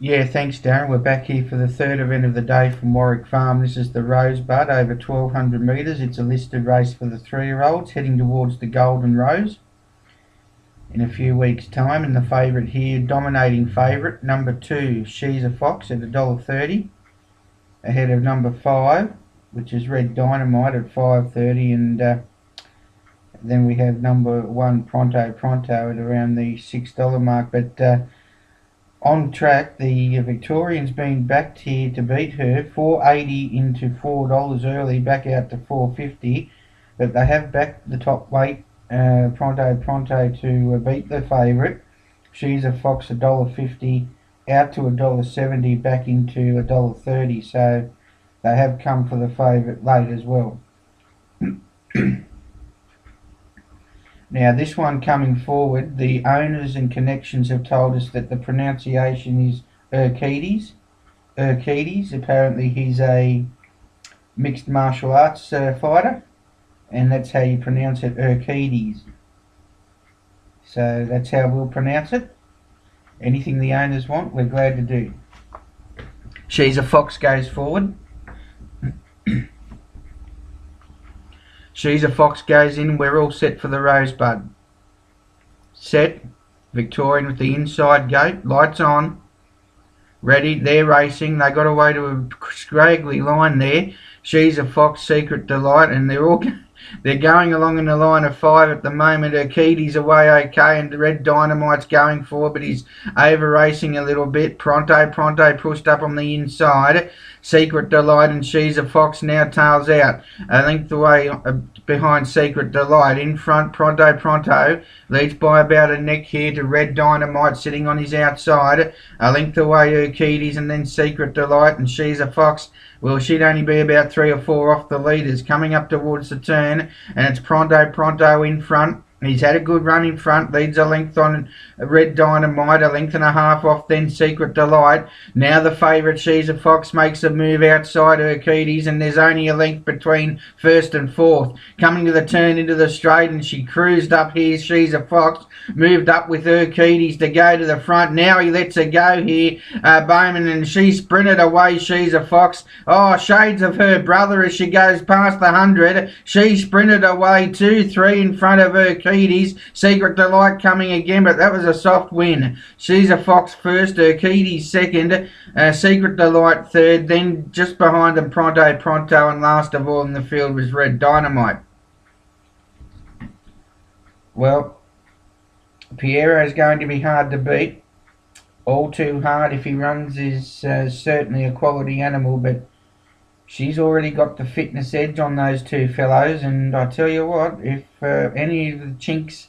Yeah, thanks Darren. We're back here for the third event of the day from Warwick Farm. This is the Rosebud over 1200 metres. It's a listed race for the 3-year-olds heading towards the Golden Rose in a few weeks' time. And the favourite here, dominating favourite, number 2, She's a Fox at $1.30, ahead of number 5, which is Red Dynamite at $5.30, and then we have number 1, Pronto at around the $6 mark. But on track, the Victorian's been backed here to beat her, $4.80 into $4 early, back out to $4.50, but they have backed the top weight, Pronto to beat the favourite. She's a Fox, $1.50 out to $1.70, back into $1.30, so they have come for the favourite late as well. Now this one coming forward, the owners and connections have told us that the pronunciation is Urquides. Apparently he's a mixed martial arts fighter, and that's how you pronounce it, Urquides. So that's how we'll pronounce it. Anything the owners want, we're glad to do. She's a Fox goes forward. She's a Fox goes in. We're all set for the Rosebud. Set. Victorian with the inside gate. Lights on. Ready. They're racing. They got away to a scraggly line there. She's a Fox, Secret Delight, and they're going along in the line of 5 at the moment. Urquides away okay, and Red Dynamite's going forward, but he's over racing a little bit. Pronto pushed up on the inside. Secret Delight and She's a Fox now tails out a length away behind Secret Delight. In front, Pronto leads by about a neck here to Red Dynamite sitting on his outside. A length away Urquides, and then Secret Delight and She's a Fox. Well, she'd only be about 3 or 4 off the leaders coming up towards the turn, and it's Pronto in front. He's had a good run in front, leads a length on Red Dynamite, a length and a half off then Secret Delight. Now the favourite, She's a Fox, makes a move outside Urquides, and there's only a length between first and fourth. Coming to the turn into the straight, and she cruised up here, She's a Fox, moved up with Urquides to go to the front. Now he lets her go here, Bowman, and she sprinted away, She's a Fox. Oh, shades of her brother as she goes past the 100. She sprinted away 2-3 in front of Urquides. Secret Delight coming again, but that was a soft win. She's a Fox first, Urquides second, Secret Delight third, then just behind them Pronto, and last of all in the field was Red Dynamite. Well, Piero is going to be hard to beat. All too hard. If he runs is certainly a quality animal, but she's already got the fitness edge on those two fellows, and I tell you what, if any of the chinks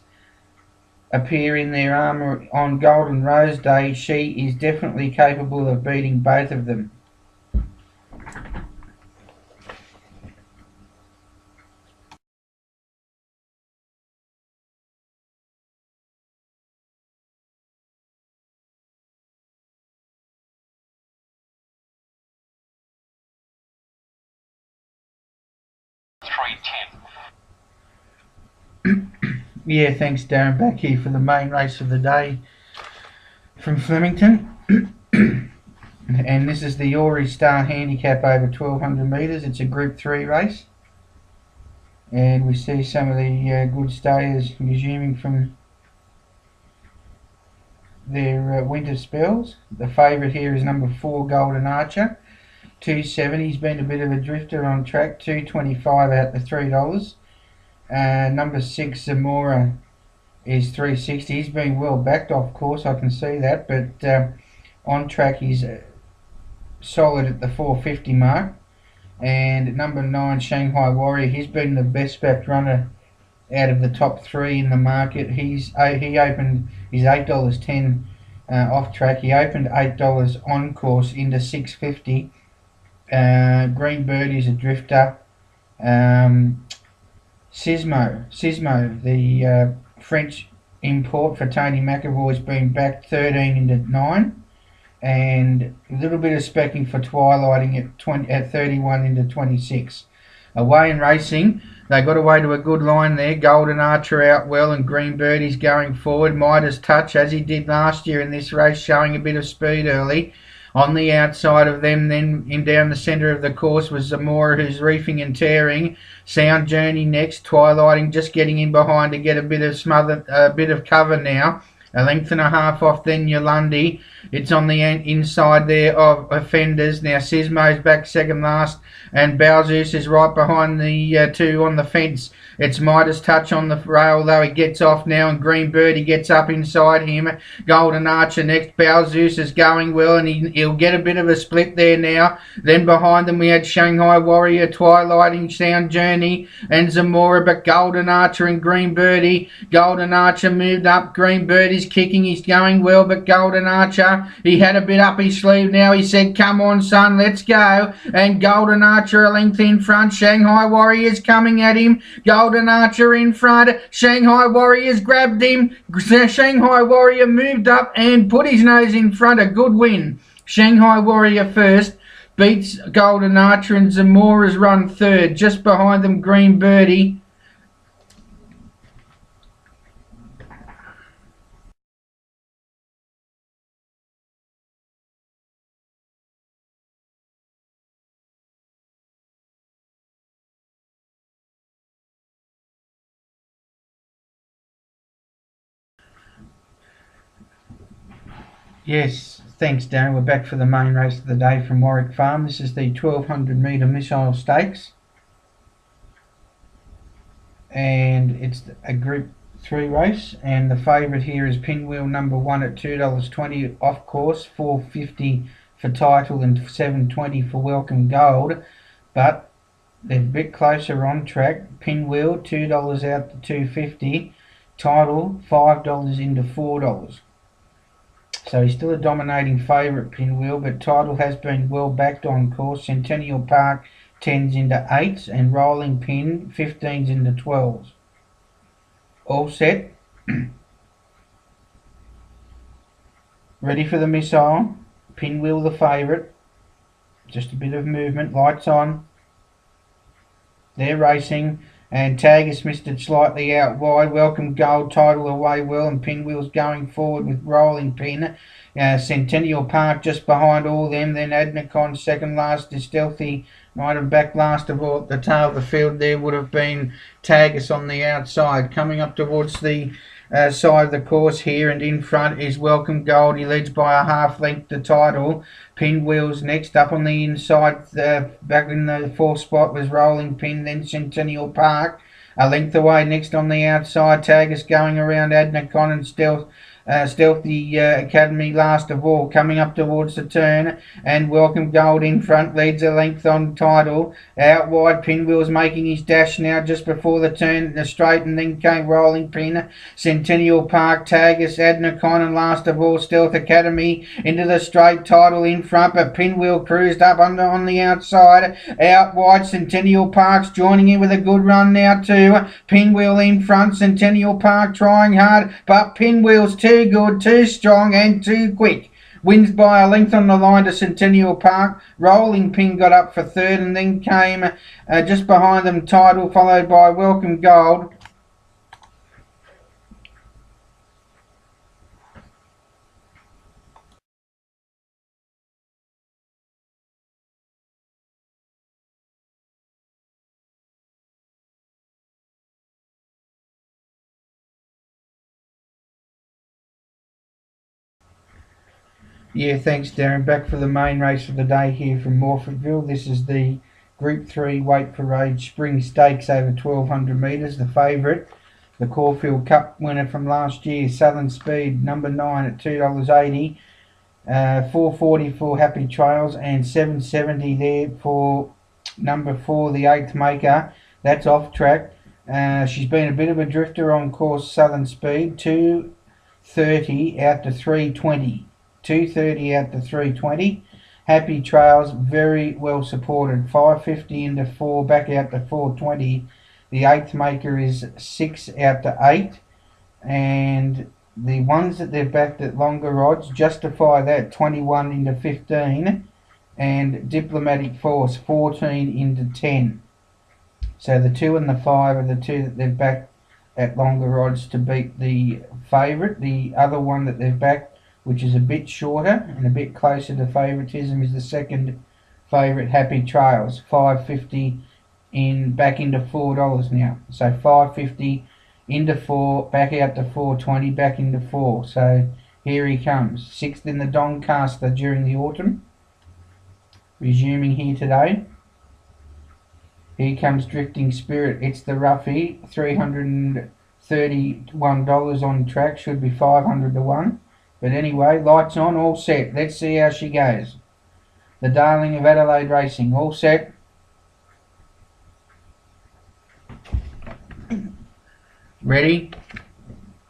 appear in their armour on Golden Rose Day, she is definitely capable of beating both of them. Yeah, thanks Darren. Back here for the main race of the day from Flemington. And this is the Ori Star Handicap over 1200 metres. It's a Group 3 race. And we see some of the good stayers resuming from their winter spells. The favourite here is number 4, Golden Archer. 270. He's been a bit of a drifter on track. 225 out to $3. Number 6, Zamora, is 360. He's been well backed off course, I can see that, but on track he's solid at the 450 mark. And number 9, Shanghai Warrior, he's been the best backed runner out of the top 3 in the market. He opened his $8.10 off track. He opened $8 on course into $6.50. Green Bird is a drifter. Sismo, the French import for Tony McAvoy, has been back 13 into 9, and a little bit of specking for Twilighting at 31 into 26. Away and racing. They got away to a good line there. Golden Archer out well, and Green Birdie's going forward. Midas Touch, as he did last year in this race, showing a bit of speed early. On the outside of them, then in down the centre of the course, was Zamora, who's reefing and tearing. Sound Journey next, Twilighting just getting in behind to get a bit of cover now. A length and a half off then Yolundi. It's on the inside there of Offenders. Now Sismo's back second last, and Balzus is right behind the two on the fence. It's Midas Touch on the rail, though. He gets off now, and Green Birdie gets up inside him. Golden Archer next. Balzus is going well, and he'll get a bit of a split there now. Then behind them we had Shanghai Warrior, Twilighting, Sound Journey, and Zamora, but Golden Archer and Green Birdie. Golden Archer moved up. Green Birdie's kicking. He's going well, but Golden Archer, he had a bit up his sleeve now. He said, "Come on, son, let's go." And Golden Archer a length in front. Shanghai Warriors coming at him. Golden Archer in front. Shanghai Warriors grabbed him. Shanghai Warrior moved up and put his nose in front. A good win. Shanghai Warrior first. Beats Golden Archer, and Zamora's run third. Just behind them, Green Birdie. Yes, thanks Darren. We're back for the main race of the day from Warwick Farm. This is the 1200 metre Missile Stakes. And it's a Group 3 race. And the favourite here is Pinwheel number 1 at $2.20 off course, $4.50 for Title and $7.20 for Welcome Gold. But they're a bit closer on track. Pinwheel $2 out to $2.50. Title $5 into $4. So he's still a dominating favourite, Pinwheel, but Title has been well backed on course. Centennial Park 10s into 8s, and Rolling Pin 15s into 12s. All set. Ready for the missile. Pinwheel the favourite. Just a bit of movement. Lights on. They're racing. And Tagus missed it slightly out wide. Welcome Gold, Title away well, and Pinwheel's going forward with Rolling Pin. Centennial Park just behind all them. Then Adnacon second last is Stealthy. Might have back last of all at the tail of the field there would have been Tagus on the outside. Coming up towards the side of the course here, and in front is Welcome Gold. He leads by a half length to Title. Pinwheel's next up on the inside. Back in the fourth spot was Rolling Pin, then Centennial Park. A length away next on the outside. Tagus going around Adnacon, and Stealthy Academy last of all, coming up towards the turn, and Welcome Gold in front leads a length on Title. Out wide, Pinwheel's making his dash now just before the turn, the straight, and then came Rolling Pin, Centennial Park, Tagus, Adnacon, and last of all Stealth Academy into the straight. Title in front, but Pinwheel cruised up on the outside. Out wide, Centennial Park's joining in with a good run now too. Pinwheel in front, Centennial Park trying hard, but Pinwheel's too good, too strong, and too quick. Wins by a length on the line to Centennial Park. Rolling Pin got up for third, and then came just behind them Title, followed by Welcome Gold. Yeah, thanks Darren. Back for the main race of the day here from Morfordville. This is the Group 3 Weight for Age Spring Stakes over 1200 metres. The favourite, the Caulfield Cup winner from last year, Southern Speed, number 9 at $2.80. $4.40 for Happy Trails, and $7.70 there for number 4, the 8th Maker. That's off track. She's been a bit of a drifter on course, Southern Speed. 2.30 out to 3.20. 2.30 out to 3.20. Happy Trails very well supported. 5.50 into 4, back out to 4.20. The 8th Maker is 6 out to 8. And the ones that they've backed at longer odds justify that. 21 into 15. And Diplomatic Force 14 into 10. So the 2 and the 5 are the two that they've backed at longer odds to beat the favourite. The other one that they've backed, which is a bit shorter and a bit closer to favouritism, is the second favourite, Happy Trails, $5.50 back into $4 now. So $5.50 into 4, back out to $4.20, back into 4. So here he comes, 6th in the Doncaster during the autumn, resuming here today. Here comes Drifting Spirit. It's the roughie, $331 on track, should be 500 to 1. But anyway, lights on, all set. Let's see how she goes. The Darling of Adelaide Racing, all set. Ready?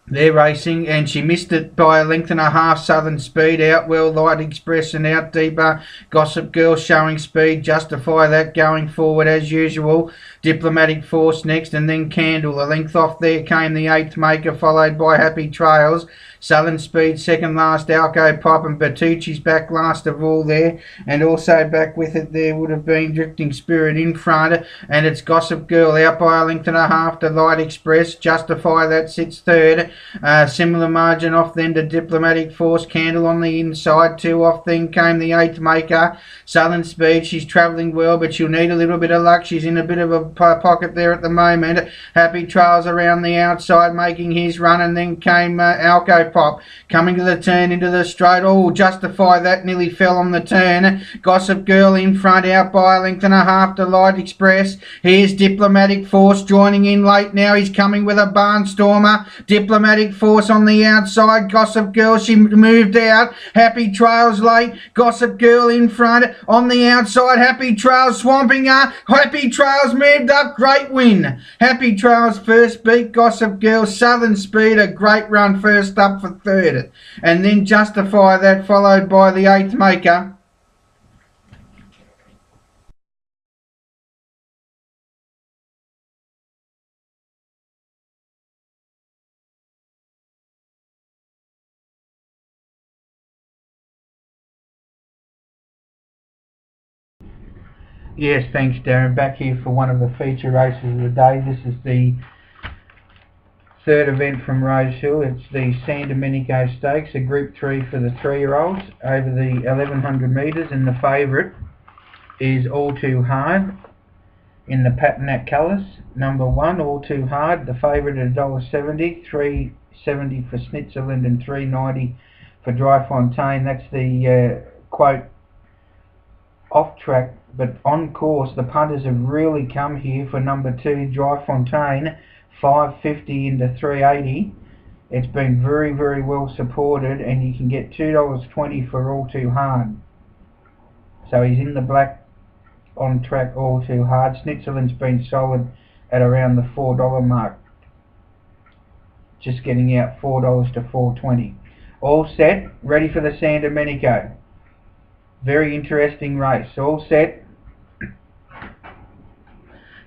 They're racing, and she missed it by a length and a half. Southern Speed out well, Light Express and out deeper. Gossip Girl showing speed, justify that going forward as usual. Diplomatic Force next, and then Candle. A length off there came the 8th Maker, followed by Happy Trails. Southern Speed second last, Alco Pop, and Bertucci's back last of all there. And also back with it there would have been Drifting Spirit in front, and it's Gossip Girl out by a length and a half to Light Express. Justify that sits third. Similar margin off then to Diplomatic Force, Candle on the inside. 2 off then came the 8th Maker. Southern Speed, she's travelling well, but she'll need a little bit of luck. She's in a bit of a pocket there at the moment. Happy Trails around the outside making his run, and then came Alco Pop coming to the turn into the straight. Oh, Justify that nearly fell on the turn. Gossip Girl in front out by a length and a half to Light Express. Here's Diplomatic Force joining in late now. He's coming with a barnstormer. Diplomatic Force on the outside. Gossip Girl, she moved out. Happy Trails late. Gossip Girl in front on the outside. Happy Trails swamping her. Happy Trails moved up. Great win. Happy Trails first beat Gossip Girl. Southern Speed, a great run first up for third. And then Justify that followed by the 8th Maker. Yes, thanks Darren. Back here for one of the feature races of the day. This is the third event from Rosehill. It's the San Domenico Stakes, a Group 3 for the 3-year-olds over the 1100 metres, and the favourite is All Too Hard in the Patinac colours. Number 1, All Too Hard, the favourite at $1.70, $3.70 for Snitzerland and $3.90 for Dry Fontaine. That's the quote off track, but on course the punters have really come here for number 2, Dry Fontaine, $5.50 into $3.80. It's been very, very well supported, and you can get $2.20 for All Too Hard. So he's in the black on track, All Too Hard. Snitzerland's been solid at around the $4 mark, just getting out $4 to $4.20. All set, ready for the San Domenico. Very interesting race. All set.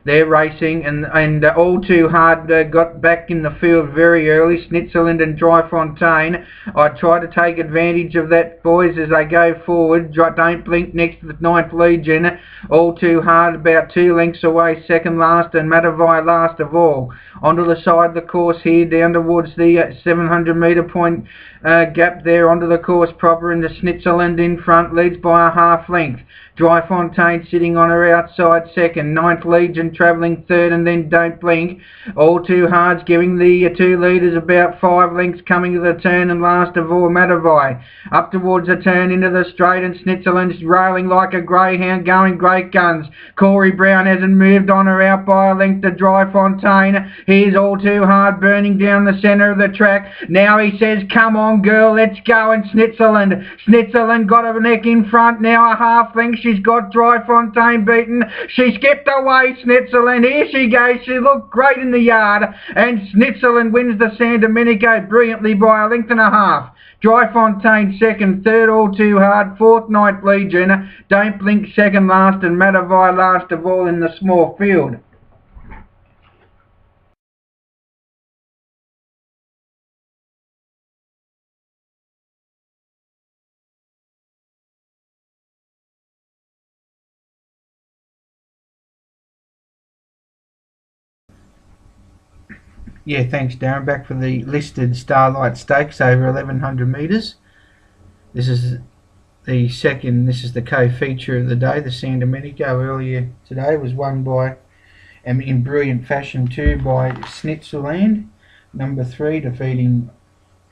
They're racing, and All Too Hard got back in the field very early. Snitzerland and Dry Fontaine. I try to take advantage of that, boys, as they go forward. Don't Blink next to the 9th Legion. All Too Hard about 2 lengths away, second last, and Matavai last of all. Onto the side of the course here, down towards the 700 metre point gap there, onto the course proper, and the Snitzerland in front leads by a half length. Dry Fontaine sitting on her outside second. 9th Legion travelling third, and then Don't Blink. All Too Hard's giving the 2 leaders about 5 lengths coming to the turn, and last of all Matavai. Up towards the turn into the straight, and Snitzerland's railing like a greyhound, going great guns. Corey Brown hasn't moved on her out by a length to Dry Fontaine. Here's All Too Hard burning down the centre of the track. Now he says, come on girl, let's go, and Snitzerland got her neck in front now, a half length. She's got Dry Fontaine beaten. She skipped away, Snitzerland. Here she goes. She looked great in the yard. And Snitzerland wins the San Domenico brilliantly by a length and a half. Dry Fontaine second, third All Too Hard, fourth 9th Legion. Don't Blink second last, and Matavai last of all in the small field. Yeah, thanks Darren. Back for the listed Starlight Stakes over 1100 metres. This is the second, this is the co-feature of the day. The San Domenico earlier today was won by, in brilliant fashion too, by Snitzelland. Number 3 defeating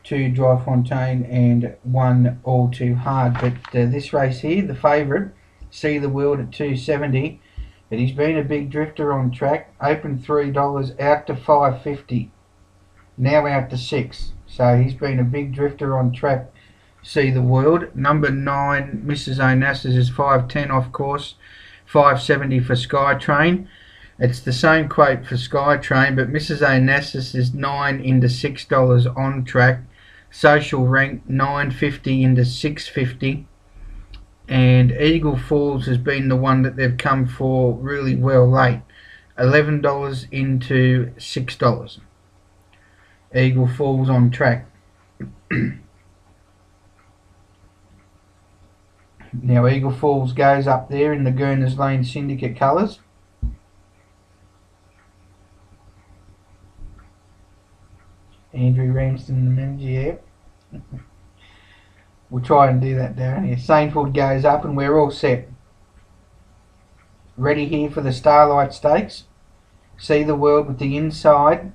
2 Dry Fontaine and 1 All Too Hard. But this race here, the favourite, See the World at 270. But he's been a big drifter on track. Opened $3 out to $5.50. Now out to $6. So he's been a big drifter on track. See the World. Number 9, Mrs. Onassis, is 5.10 off course. 5.70 for Skytrain. It's the same quote for Skytrain, but Mrs. Onassis is 9 into $6 on track. Social Rank 9.50 into $6.50. And Eagle Falls has been the one that they've come for really well late. $11 into $6. Eagle Falls on track. Now Eagle Falls goes up there in the Goerners Lane Syndicate colours. Andrew Ramsden, the manager, yeah. We'll try and do that, Darren. Here, Sainthood goes up and we're all set. Ready here for the Starlight Stakes. See the World with the inside.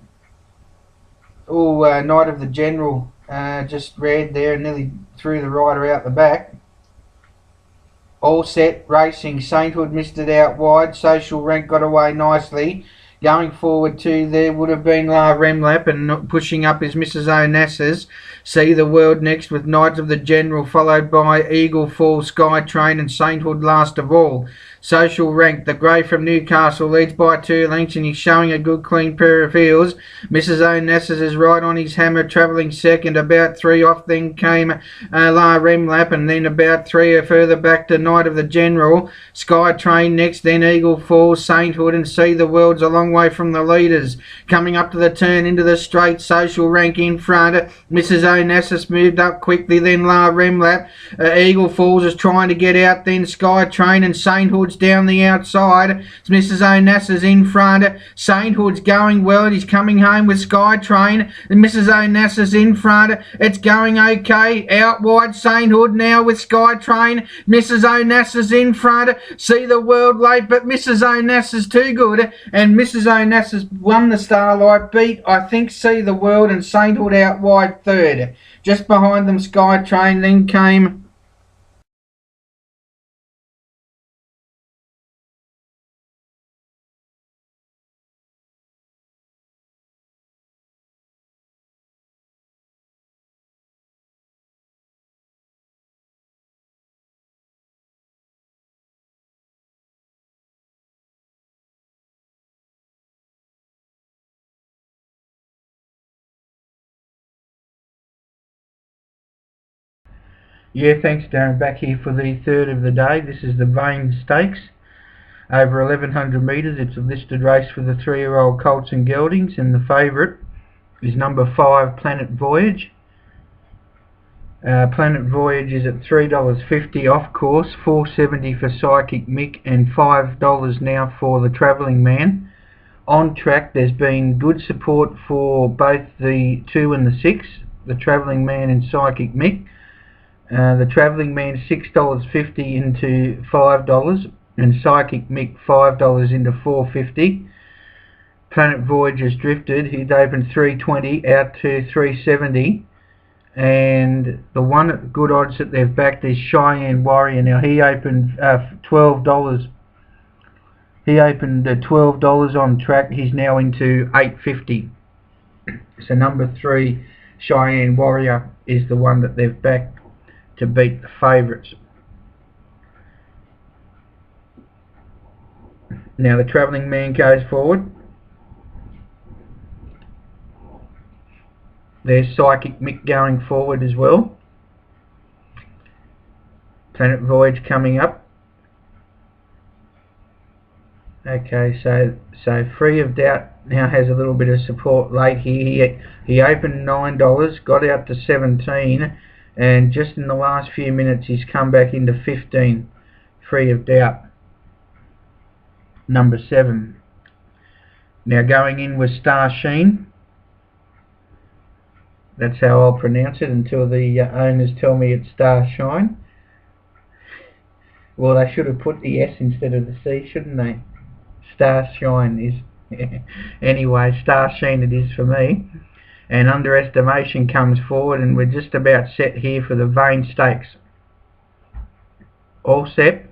Oh, Knight of the General just read there and nearly threw the rider out the back. All set, racing. Sainthood missed it out wide. Social Rank got away nicely. Going forward too, there would have been La Remlap, and pushing up is Mrs. Onassis. See the World next with Knights of the General, followed by Eagle Falls, Skytrain and Sainthood last of all. Social Rank, the grey from Newcastle, leads by 2 lengths and he's showing a good clean pair of heels. Mrs. Onassis is right on his hammer, travelling second. About 3 off then came La Remlap, and then about 3 further back to Knight of the General. Skytrain next, then Eagle Falls, Sainthood and See the World's a long way from the leaders. Coming up to the turn into the straight, Social Rank in front. Mrs. Onassis moved up quickly, then La Remlap. Eagle Falls is trying to get out, then Skytrain and Sainthood's down the outside. Mrs. Onassis in front. Sainthood's going well. He's coming home with Skytrain. And Mrs. Onassis in front. It's going okay. Out wide Sainthood now with Skytrain. Mrs. Onassis in front. See the World late, but Mrs. Onassis too good. And Mrs. Onassis won the Starlight, beat, I think, See the World and Sainthood out wide third. Just behind them Skytrain, then came Yeah, thanks Darren. Back here for the third of the day. This is the Vane Stakes. Over 1100 metres. It's a listed race for the 3-year-old colts and geldings, and the favourite is number 5, Planet Voyage. Planet Voyage is at $3.50 off course, $4.70 for Psychic Mick and $5 now for the Travelling Man. On track there's been good support for both the 2 and the 6, the Travelling Man and Psychic Mick. The Travelling Man $6.50 into $5 and Psychic Mick $5 into $4.50. Planet Voyage has drifted. He's opened $3.20 out to $3.70, and the one at good odds that they've backed is Cheyenne Warrior. Now he opened $12. He opened $12 on track. He's now into $8.50. So number 3, Cheyenne Warrior, is the one that they've backed to beat the favourites. Now the Travelling Man goes forward. There's Psychic Mick going forward as well. Planet Voyage coming up. Okay, so Free of Doubt now has a little bit of support late here. He opened $9, got out to 17, and just in the last few minutes he's come back into 15. Free of Doubt, number 7. Now going in with Star Sheen. That's how I'll pronounce it until the owners tell me it's Starshine. Well, they should have put the S instead of the C, shouldn't they? Starshine is... Anyway, Starshine it is for me. And Underestimation comes forward, and we're just about set here for the Vein Stakes. All set.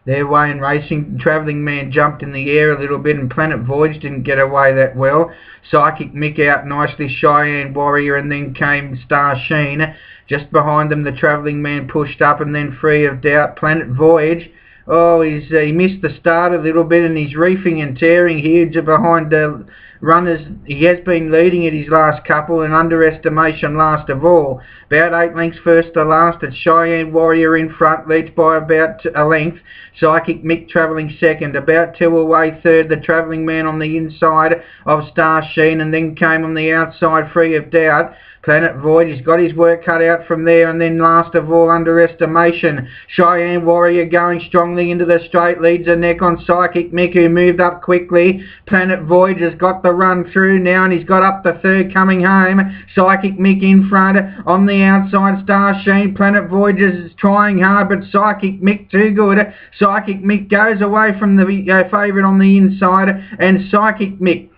Their way in racing. Travelling Man jumped in the air a little bit, and Planet Voyage didn't get away that well. Psychic Mick out nicely, Cheyenne Warrior, and then came Star Sheen. Just behind them, the Travelling Man pushed up, and then Free of Doubt. Planet Voyage, oh, he missed the start a little bit, and he's reefing and tearing here behind the runners. He has been leading at his last couple, and Underestimation last of all. About 8 lengths first to last. It's Cheyenne Warrior in front, leads by about a length. Psychic Mick travelling second. About 2 away third, the Travelling Man on the inside of Star Sheen, and then came on the outside Free of Doubt. Planet Void, he's got his work cut out from there, and then last of all, Underestimation. Cheyenne Warrior going strongly into the straight, leads a neck on Psychic Mick, who moved up quickly. Planet Void has got the run through now, and he's got up the third coming home. Psychic Mick in front, on the outside, Star Sheen. Planet Void is trying hard, but Psychic Mick too good. Psychic Mick goes away from the favourite on the inside, and Psychic Mick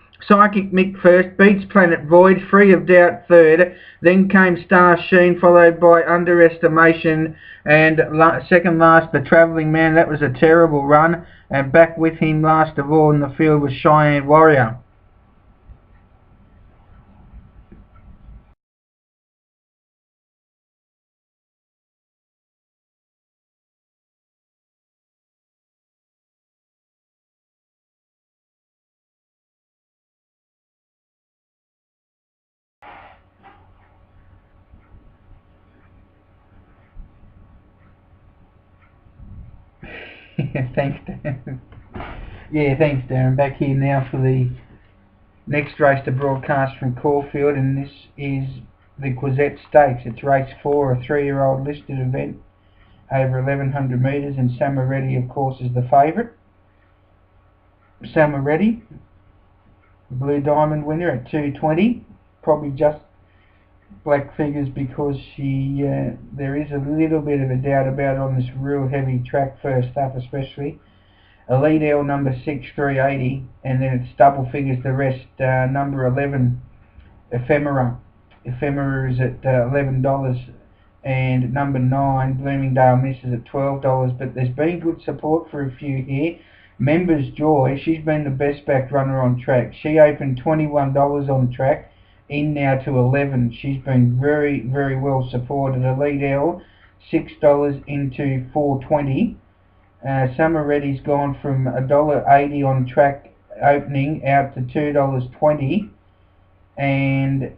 first, beats Planet Void, Free of Doubt third, then came Star Sheen, followed by Underestimation, and second last, the Travelling Man. That was a terrible run, and back with him last of all in the field was Cheyenne Warrior. Thanks, Darren. Yeah, thanks, Darren. Back here now for the next race to broadcast from Caulfield, and this is the Quizette Stakes. It's race 4, a 3-year-old listed event over 1100 metres, and Samaretti, of course, is the favourite. Samaretti, Blue Diamond winner at 220, probably just black figures because she there is a little bit of a doubt about it on this real heavy track first up, especially. Elite L number 6, 380, and then it's double figures the rest. Number 11, Ephemera. Ephemera is at $11, and number 9, Bloomingdale Misses at $12, but there's been good support for a few here. Members Joy, she's been the best backed runner on track. She opened $21 on track, in now to 11. She's been very, very well supported. Elite L, $6 into $4.20. Samaretti's gone from $1.80 on track opening out to $2.20, and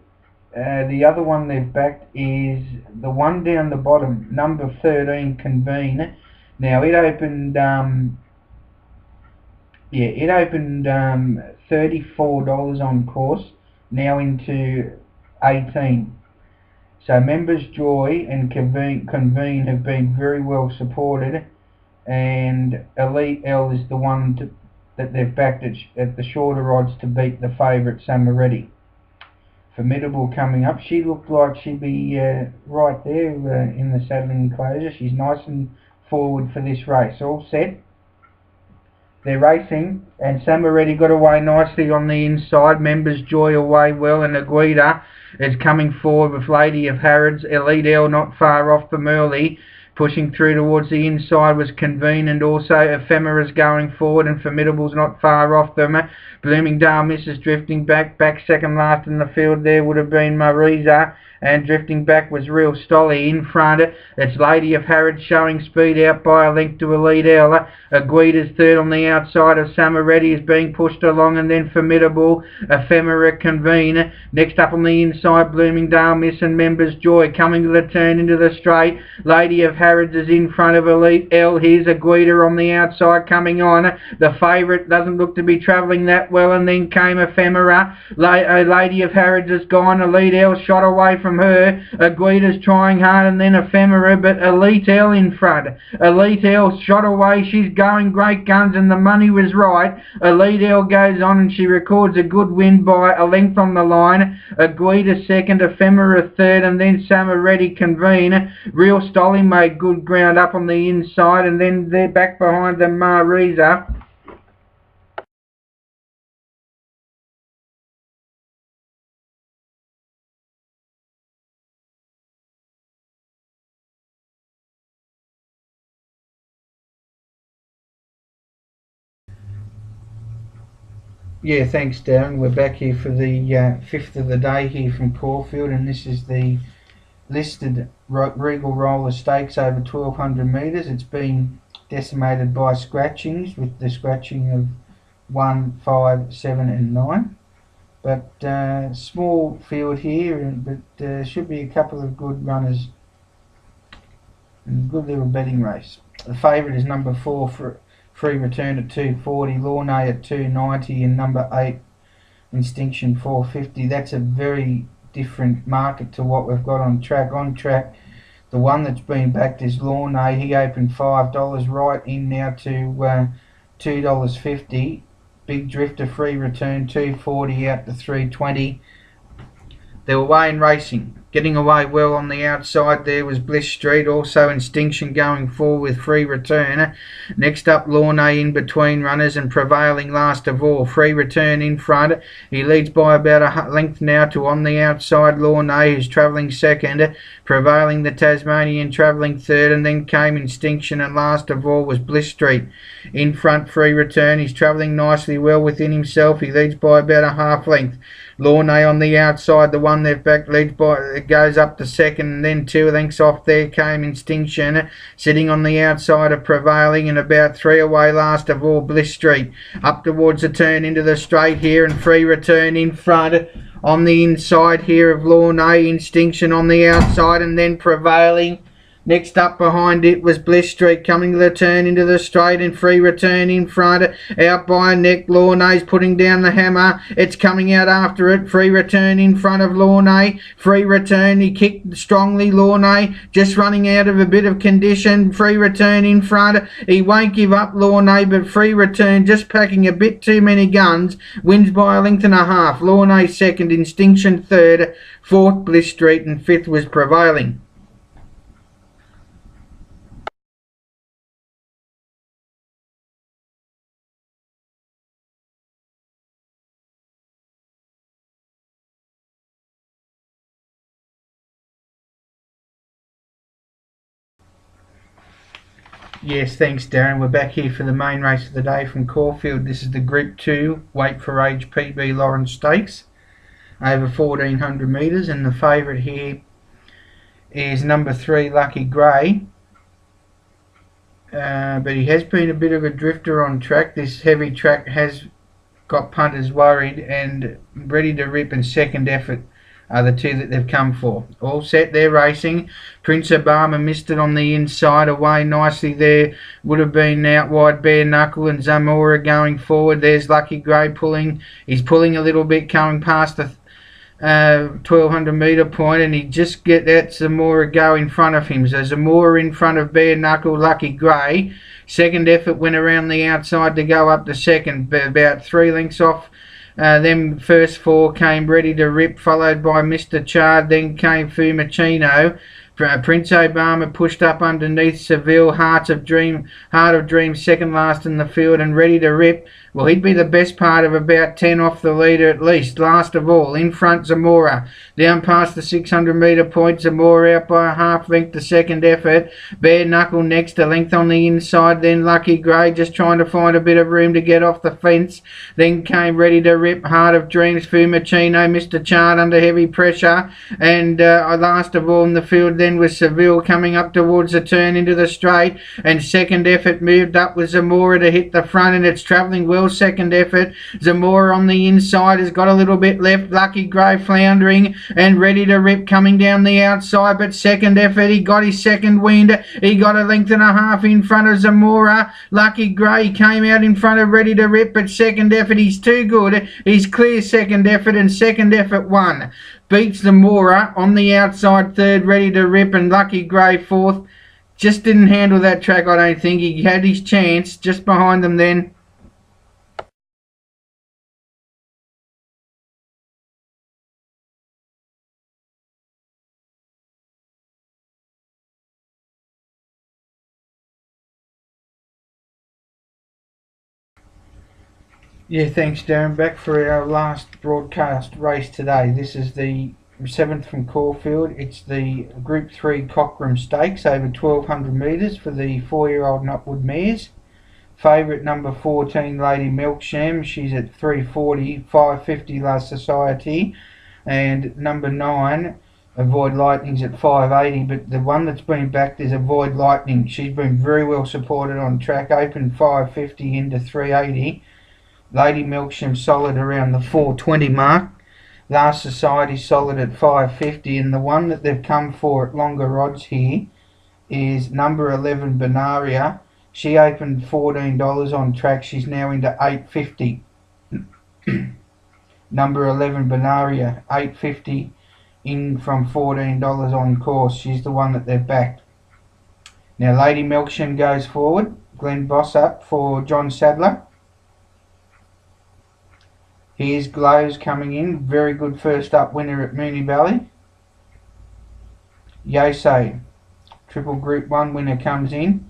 the other one they've backed is the one down the bottom, number 13, Convene. Now it opened $34 on course, now into 18. So Members Joy and Convene have been very well supported, and Elite L is the one that they've backed at the shorter odds to beat the favourite Samaretti. Formidable coming up. She looked like she'd be right there in the saddling enclosure. She's nice and forward for this race. All set. They're racing, and Samaretti got away nicely on the inside. Members Joy away well, and Aguida is coming forward with Lady of Harrods. Elite L not far off them early. Pushing through towards the inside was Convene, and also Ephemera's going forward, and Formidable's not far off them. Bloomingdale Misses drifting back second last in the field there would have been Marisa, and drifting back was Real Stolly. In front, it's Lady of Harrods showing speed out by a length to Elite L. Aguida's third on the outside of Samaretti is being pushed along, and then Formidable, Ephemera, Convene. Next up on the inside, Bloomingdale Miss and Members Joy coming to the turn into the straight. Lady of Harrods is in front of Elite L. Here's a Guida on the outside coming on. The favourite doesn't look to be travelling that well, and then came Ephemera. Lady of Harrods has gone. Elite L shot away from her. Guida's trying hard, and then Ephemera, but Elite L in front. Elite L shot away. She's going great guns, and the money was right. Elite L goes on, and she records a good win by a length on the line. Guida second, Ephemera third, and then Samaretti convene. Real Stolly made good ground up on the inside, and then they're back behind the Marisa. Yeah, thanks Darren. We're back here for the fifth of the day here from Caulfield, and this is the listed Regal Roller Stakes over 1200 metres. It's been decimated by scratchings, with the scratching of 1, 5, 7 and 9. But small field here, but should be a couple of good runners and a good little betting race. The favourite is number 4 for Free Return at 240, Launay at 290, and number 8 Instinction 450. That's a very different market to what we've got on track. On track, the one that's been backed is Launay. He opened $5, right in now to $2.50. Big Drifter Free Return 240 out to 320. They were away in racing. Getting away well on the outside there was Bliss Street. Also Instinction going forward with Free Return. Next up Launay in between runners, and Prevailing last of all. Free Return in front. He leads by about a length now to on the outside Launay, who's travelling second. Prevailing the Tasmanian travelling third, and then came Instinction, and last of all was Bliss Street. In front Free Return. He's travelling nicely well within himself. He leads by about a half length. Launay on the outside, the one they've back leads by, goes up to second, and then 2 lengths off there came Instinction, sitting on the outside of Prevailing, and about 3 away last of all Bliss Street. Up towards the turn into the straight here, and Free Return in front. On the inside here of Launay, Instinction on the outside, and then Prevailing. Next up behind it was Bliss Street coming to the turn into the straight, and Free Return in front. Out by a neck, Launay's putting down the hammer. It's coming out after it. Free Return in front of Launay. Free Return, he kicked strongly. Launay just running out of a bit of condition. Free Return in front. He won't give up, Launay, but Free Return just packing a bit too many guns. Wins by a length and a half. Launay second, Instinction third, fourth Bliss Street, and fifth was Prevailing. Yes, thanks Darren. We're back here for the main race of the day from Caulfield. This is the Group 2 Weight for Age PB Lawrence Stakes over 1400 metres, and the favourite here is number 3 Lucky Grey. But he has been a bit of a drifter on track. This heavy track has got punters worried, and Ready to Rip and Second Effort are the 2 that they've come for. All set, they're racing. Prince Obama missed it on the inside. Away nicely there would have been out wide Bare Knuckle, and Zamora going forward. There's Lucky Grey pulling. He's pulling a little bit coming past the 1200 metre point, and he just get that Zamora go in front of him. So Zamora in front of Bare Knuckle, Lucky Grey. Second Effort went around the outside to go up to second, about 3 lengths off. Then first 4 came Ready to Rip, followed by Mr. Chard, then came Fumicino. Prince Obama pushed up underneath Seville, Heart of Dream second last in the field, and Ready to Rip, well, he'd be the best part of about 10 off the leader at least. Last of all, in front Zamora, down past the 600 metre point, Zamora out by a half length to Second Effort. Bare Knuckle next, a length on the inside, then Lucky Grey just trying to find a bit of room to get off the fence. Then came Ready to Rip, Heart of Dreams, Fumicino, Mr. Chard under heavy pressure, and last of all in the field then was Seville coming up towards the turn into the straight, and Second Effort moved up with Zamora to hit the front, and it's travelling well well. Second effort, Zamora on the inside has got a little bit left. Lucky Grey floundering and ready to rip, coming down the outside, but second effort, he got his second wind. He got a length and a half in front of Zamora. Lucky Grey came out in front of Ready to Rip, but second effort, he's too good. He's clear second effort, and second effort won. Beats Zamora on the outside third, Ready to Rip, and Lucky Grey fourth. Just didn't handle that track, I don't think. He had his chance just behind them then. Yeah, thanks Darren. Back for our last broadcast race today. This is the 7th from Caulfield. It's the Group 3 Cochrane Stakes over 1200 metres for the 4-year-old and upward mares. Favourite number 14, Lady Milksham. She's at 340, 550 La Society. And number 9, Avoid Lightning's at 580, but the one that's been backed is Avoid Lightning. She's been very well supported on track, open 550 into 380. Lady Milksham solid around the 420 mark. Last Society solid at 550, and the one that they've come for at longer odds here is number 11 Benaria. She opened $14 on track. She's now into 850. Number 11 Benaria, 850 in from $14 on course. She's the one that they've backed. Now Lady Milksham goes forward. Glenn Boss up for John Sadler. Here's Glows coming in. Very good first up winner at Moonee Valley. Yosei, triple Group 1 winner, comes in.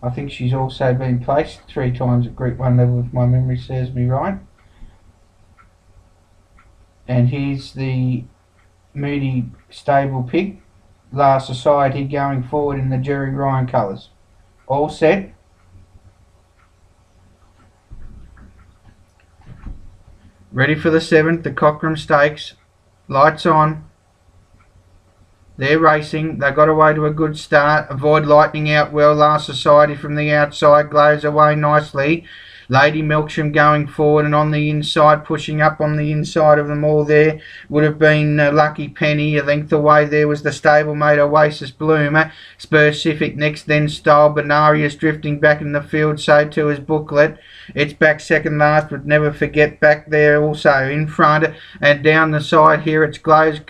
I think she's also been placed 3 times at Group 1 level if my memory serves me right. And here's the Moody stable pick. Last Society going forward in the Jerry Ryan colours. All set. Ready for the 7th, the Cochrane Stakes. Lights on. They're racing. They got away to a good start. Avoid Lightning out well. Last Society from the outside glows away nicely. Lady Milksham going forward, and on the inside, pushing up on the inside of them all there, would have been Lucky Penny. A length away there was the stablemate Oasis Bloomer. Specific next, then Style Benarius drifting back in the field, so too is Booklet. It's back second last, but never forget back there also in front, and down the side here it's Glows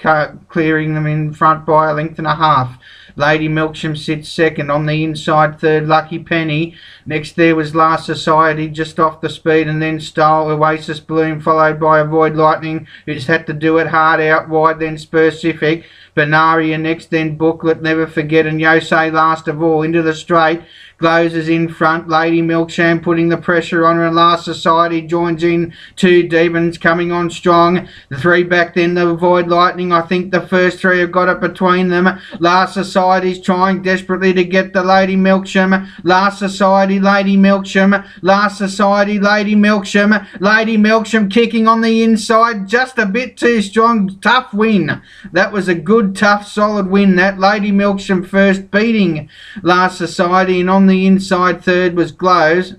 clearing them in front by a length and a half. Lady Milksham sits second. On the inside third, Lucky Penny. Next there was Last Society just off the speed, and then Style Oasis Bloom, followed by Avoid Lightning, who just had to do it hard out wide, then Specific. Benaria next, then Booklet, Never Forget, and Yosei last of all into the straight. Glows is in front. Lady Milksham putting the pressure on her, and Last Society joins in 2 deep and it's coming on strong. The 3 back then, the Avoid Lightning. I think the first 3 have got it between them. Last Society's trying desperately to get the Lady Milksham. Last Society, Lady Milksham. Last Society, Lady Milksham. Lady Milksham kicking on the inside, just a bit too strong. Tough win. That was a good, tough, solid win. That Lady Milksham first, beating Last Society, and on the inside third was Glows.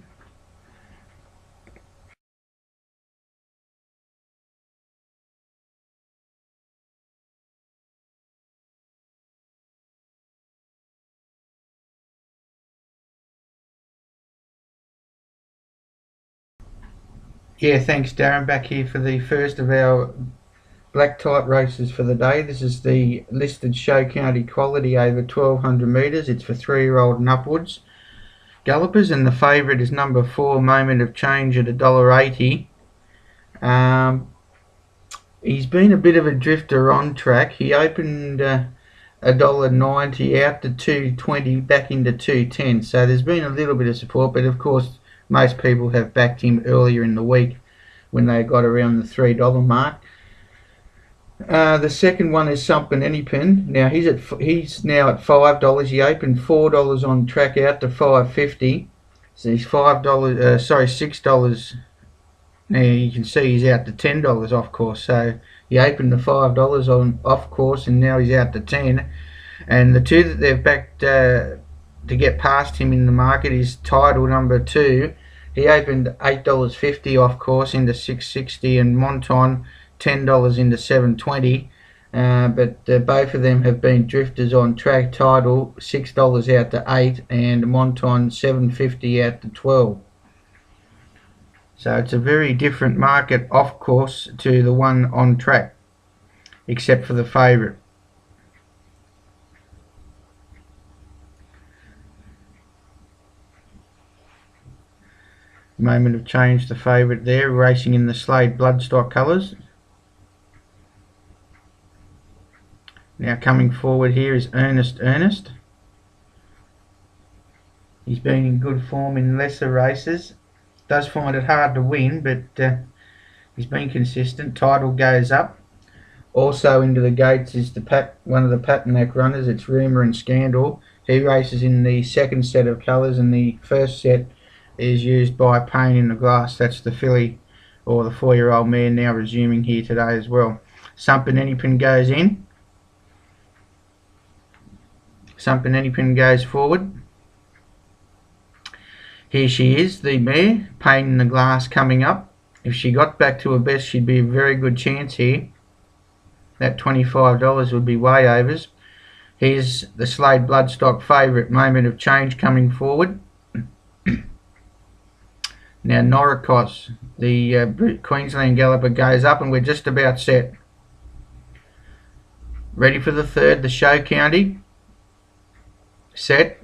Yeah, thanks Darren. Back here for the first of our black type races for the day. This is the listed show county quality over 1200 metres. It's for 3-year-old and upwards gallopers, and the favourite is number 4, Moment of Change, at $1.80. He's been a bit of a drifter on track. He opened $1.90 out to $2.20, back into $2.10, so there's been a little bit of support, but of course most people have backed him earlier in the week when they got around the $3 mark. The second one is Something Anypin. Now he's now at $5. He opened $4 on track out to $5.50. So he's $6. Now you can see he's out to $10 off course. So he opened the $5 on off course, and now he's out to 10. And the 2 that they've backed to get past him in the market is Title number 2. He opened $8.50 off course into $6.60, and Monton $10 into $7.20. But both of them have been drifters on track. Tidal $6 out to $8, and Monton $7.50 out to $12. So it's a very different market off course to the one on track, except for the favourite. Moment of change, the favourite there, racing in the Slade Bloodstock colours. Now coming forward here is Ernest. He's been in good form in lesser races. Does find it hard to win, but he's been consistent. Tidal goes up. Also into the gates is one of the Patinack runners. It's Rumour and Scandal. He races in the second set of colours, and the first set is used by Pain in the Glass. That's the filly, or the 4-year-old mare, now resuming here today as well. Sumpin Anypin goes in. Sumpin Anypin goes forward. Here she is, the mare, Pain in the Glass, coming up. If she got back to her best, she'd be a very good chance here. That $25 would be way overs. Here's the Slade Bloodstock favourite, Moment of Change, coming forward. Now Noricos, the Queensland galloper, goes up, and we're just about set. Ready for the third, the Show County. Set.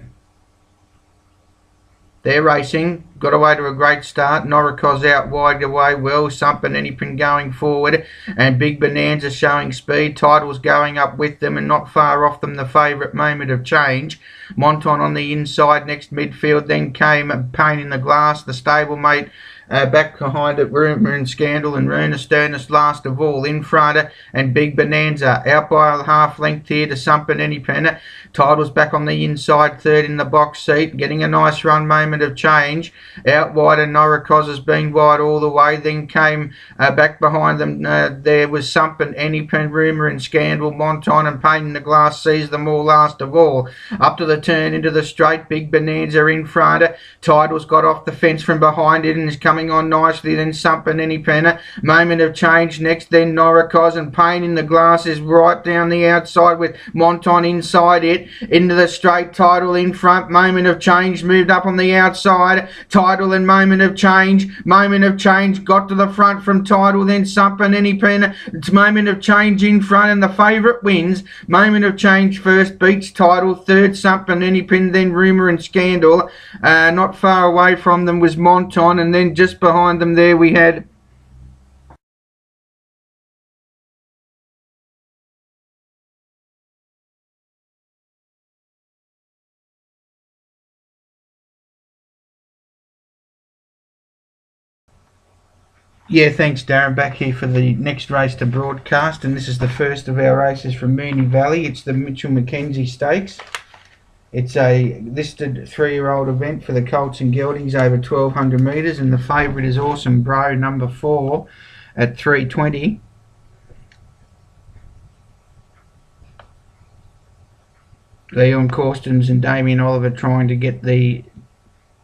They're racing. Got away to a great start. Noricos out wide away well. Sumpin Anypin going forward. And Big Bonanza showing speed. Title's going up with them, and not far off them the favourite, Moment of Change. Monton on the inside next midfield. Then came Pain in the Glass, the stablemate. Back behind it, Rumour and Scandal, and Ernest last of all. In front, and Big Bonanza out by a half length here to Sumpin Anypin. Title's back on the inside, third in the box seat, getting a nice run, Moment of Change. Out wide, and Noricos has been wide all the way. Then came back behind them, there was Sumpin Anypin, Rumour and Scandal. Monton and Pain in the Glass sees them all last of all. Up to the turn into the straight, Big Bonanza in front. Title's got off the fence from behind it and is coming on nicely. Then Sumpin Anypin, Moment of Change next, then Noricos, and Pain in the Glass is right down the outside with Monton inside it. Into the straight, Tidal in front. Moment of Change moved up on the outside. Tidal and Moment of Change. Moment of Change got to the front from Tidal, then Sumpin Anypin. It's Moment of Change in front, and the favourite wins. Moment of Change first, beats Tidal. Third, Sumpin Anypin, then Rumour and Scandal. Not far away from them was Monton, and then just behind them there we had thanks Darren. Back here for the next race to broadcast, and this is the first of our races from Moonee Valley. It's the Mitchell Mackenzie Stakes. It's a listed 3-year-old event for the Colts and Geldings over 1,200 metres, and the favourite is Awesome Bro, number 4, at $3.20. Leon Corstens and Damien Oliver trying to get the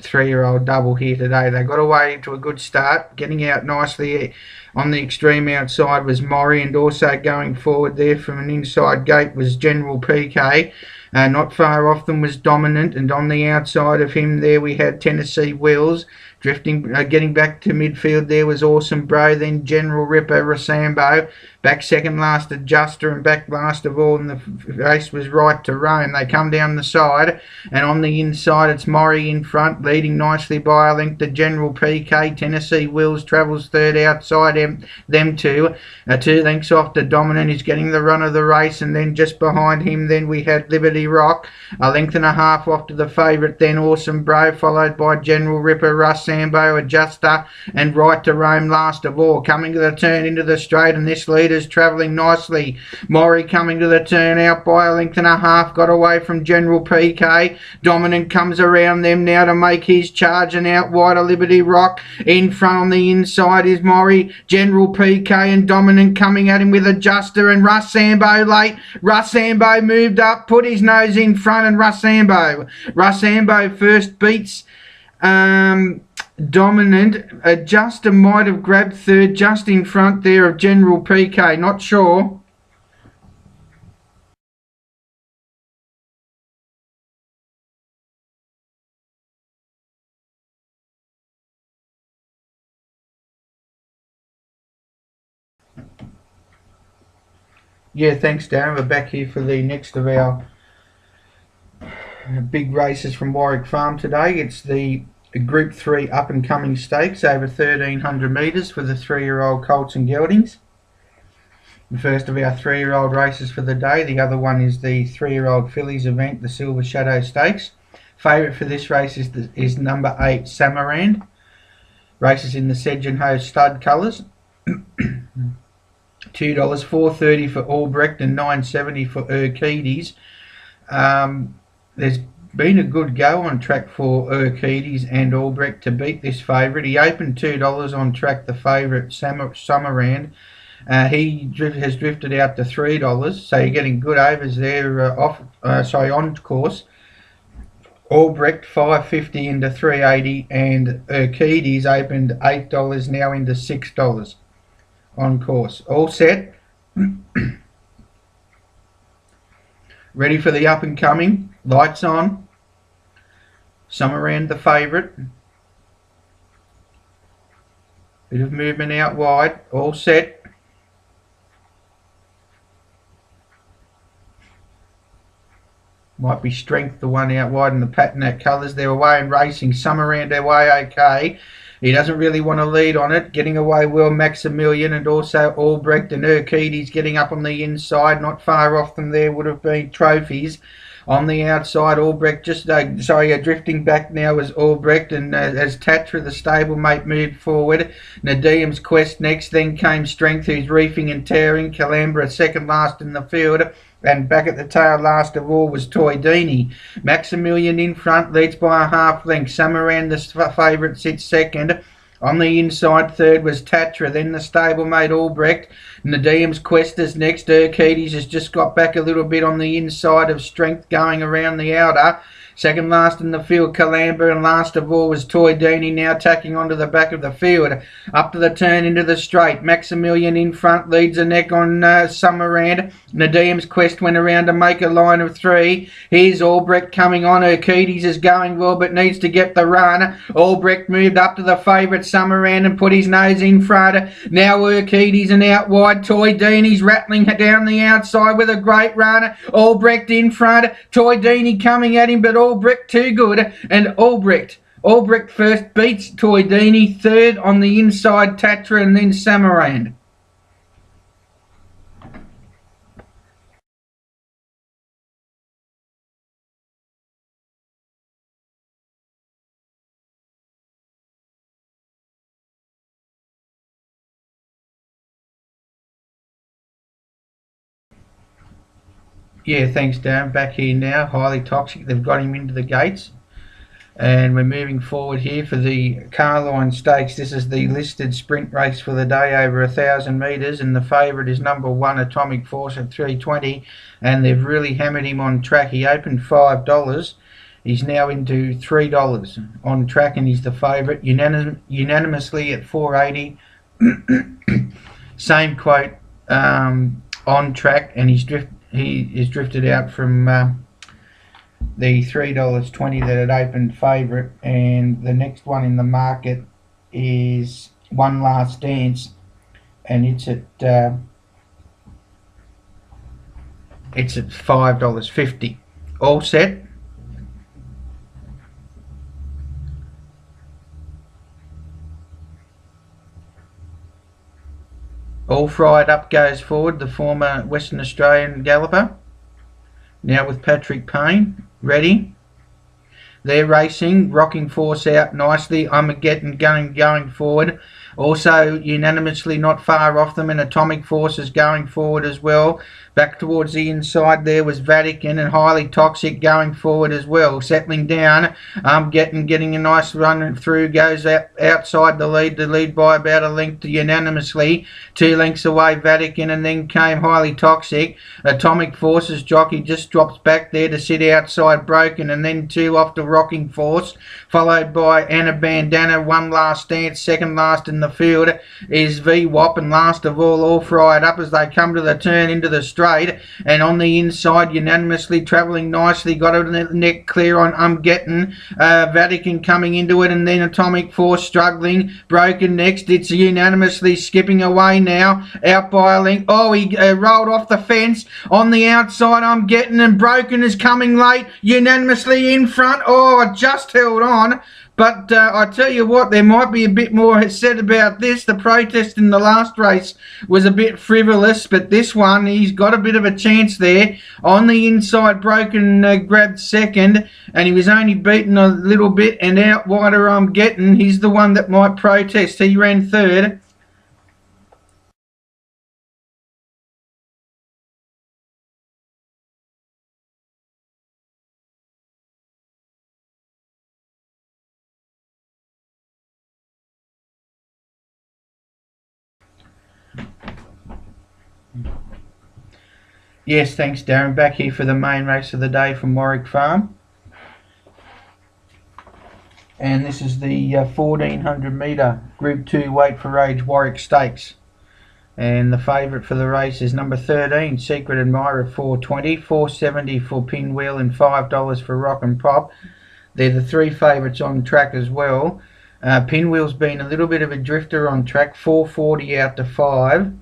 3-year-old double here today. They got away to a good start, getting out nicely. On the extreme outside was Maury, and also going forward there from an inside gate was General PK. Not far off them was Dominant, and on the outside of him there we had Tennessee Wills. Drifting, getting back to midfield there was Awesome Bro, then General Ripper, Rosambo. Back second last Adjuster, and back last of all, and the race was Right to Roam. They come down the side, and on the inside it's Maury in front, leading nicely by a length to General PK. Tennessee Wills travels third outside them two. 2 lengths off to Dominant, is getting the run of the race, and then just behind him then we had Liberty Rock, a length and a half off to the favourite, then Awesome Bro, followed by General Ripper, Rosambo, Adjuster, and Right to Roam last of all. Coming to the turn into the straight, and this leader's travelling nicely. Maury coming to the turn, out by a length and a half, got away from General PK. Dominant comes around them now to make his charge, and out wide of Liberty Rock. In front on the inside is Maury, General PK, and Dominant coming at him with Adjuster, and Rosambo late. Rosambo moved up, put his nose in front, and Rosambo first beats Dominant. Adjuster might have grabbed third, just in front there of General PK. Not sure. Yeah, thanks, Darren. We're back here for the next of our big races from Warwick Farm today. It's the Group 3 up-and-coming stakes over 1,300 metres for the 3-year-old colts and geldings. The first of our 3-year-old races for the day. The other one is the 3-year-old fillies event, the Silver Shadow Stakes. Favourite for this race is number 8, Samarand. Races in the Sedge and Ho stud colours. $2, $4.30 for Albrecht and $9.70 for Urquides. There's been a good go on track for Urquides and Albrecht to beat this favourite. He opened $2 on track, the favourite Samarand. He has drifted out to $3, so you're getting good overs there on course. Albrecht $5.50 into $3.80, and Urquides opened $8 now into $6 on course. All set. Ready for the up and coming. Lights on. Samarand the favourite. Bit of movement out wide. All set. Might be Strength, the one out wide in the Patinac colours. They're away and racing. Samarand away okay. He doesn't really want to lead on it. Getting away well, Maximilian, and also Albrecht and Urquides getting up on the inside. Not far off them there would have been Trophies. On the outside, Albrecht drifting back now as Albrecht, and as Tatra, the stablemate, moved forward. Nadim's Quest next, then came Strength, who's reefing and tearing. Calambra second last in the field. And back at the tail last of all was Toy Dini. Maximilian in front, leads by a half length. Samarand, the favourite, sits second. On the inside, third was Tatra, then the stablemate Albrecht. Nadim's Quest is next. Urquides has just got back a little bit on the inside of Strength, going around the outer. Second last in the field, Calambra, and last of all was Toy Dini, now tacking onto the back of the field. Up to the turn into the straight. Maximilian in front, leads a neck on Samarand. Nadim's Quest went around to make a line of 3. Here's Albrecht coming on. Urquides is going well but needs to get the run. Albrecht moved up to the favourite Samarand and put his nose in front. Now Urquides and out wide. Toy Dini's rattling down the outside with a great run. Albrecht in front. Toy Dini coming at him, but Albrecht too good, and Albrecht first beats Toy Dini, third on the inside Tatra, and then Samarand. Yeah, thanks, Darren. Back here now. Highly Toxic. They've got him into the gates. And we're moving forward here for the Carline Stakes. This is the listed sprint race for the day over 1,000 metres. And the favourite is number 1, Atomic Force, at $3.20. And they've really hammered him on track. He opened $5. He's now into $3 on track, and he's the favourite unanimously at $4.80. Same quote on track, and he is drifted out from the $3.20 that had opened favourite. And the next one in the market is One Last Dance, and it's at $5.50. All set. All fried up goes forward, the former Western Australian galloper. Now with Patrick Payne, ready. They're racing, Rocking Force out nicely. Armageddon going forward. Also unanimously not far off them, and Atomic Forces going forward as well. Back towards the inside there was Vatican and Highly Toxic going forward as well. Settling down, getting a nice run through, goes outside the lead by about a length unanimously. 2 lengths away Vatican, and then came Highly Toxic. Atomic Forces jockey just drops back there to sit outside Broken, and then 2 off to Rocking Force, followed by Anna Bandana. One last stance, second last in the field is VWAP, and last of all Fried Up as they come to the turn into the straight. And on the inside, unanimously travelling nicely, got a neck clear on Getting Vatican coming into it, and then Atomic Force struggling. Broken next, it's unanimously skipping away now, out by a length. Oh, he rolled off the fence on the outside. Getting, and Broken is coming late, unanimously in front. Oh, just held on. But I tell you what, there might be a bit more said about this. The protest in the last race was a bit frivolous, but this one, he's got a bit of a chance there. On the inside, Broken grabbed second, and he was only beaten a little bit, and out wider Getting. He's the one that might protest. He ran third. Yes, thanks Darren. Back here for the main race of the day from Warwick Farm. And this is the 1400 metre Group 2 weight for age Warwick Stakes. And the favourite for the race is number 13, Secret Admirer, 420, 470 for Pinwheel, and $5 for Rock and Pop. They're the 3 favourites on track as well. Pinwheel's been a little bit of a drifter on track, 440 out to 5.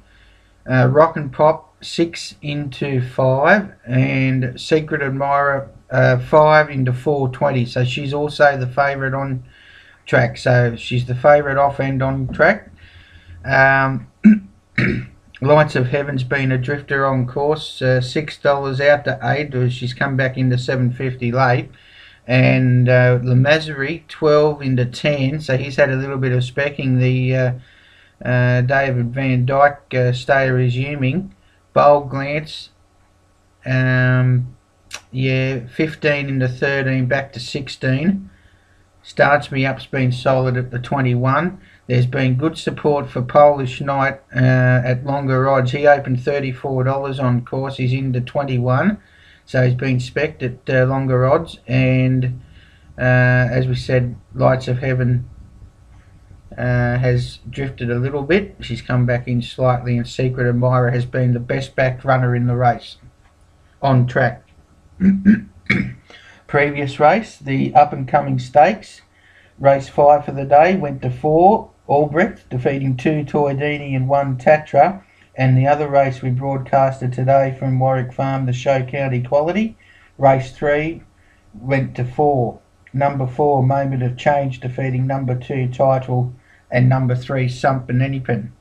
Rock and Pop 6 into 5, and Secret Admirer 5 into 420. So she's also the favourite on track. So she's the favourite off and on track. Lights of Heaven's been a drifter on course, $6 out to 8. She's come back into 750 late. And Lamazari 12 into 10. So he's had a little bit of specking. The David Van Dyke stay resuming. Bold Glance, yeah, 15 into 13, back to 16. Starts Me Up's been solid at the 21. There's been good support for Polish Knight at longer odds. He opened $34 on course. He's into 21, so he's been spec'd at longer odds. And as we said, Lights of Heaven has drifted a little bit. She's come back in slightly, and Secret Admirer has been the best backed runner in the race on track. Previous race, the up and coming stakes, race 5 for the day, went to 4 Albrecht, defeating 2 Toydini and 1 Tatra. And the other race we broadcasted today from Warwick Farm, the Show County Quality, race 3 went to 4. Number 4 Moment of Change, defeating number 2 Title and number 3 Sump and Anypin.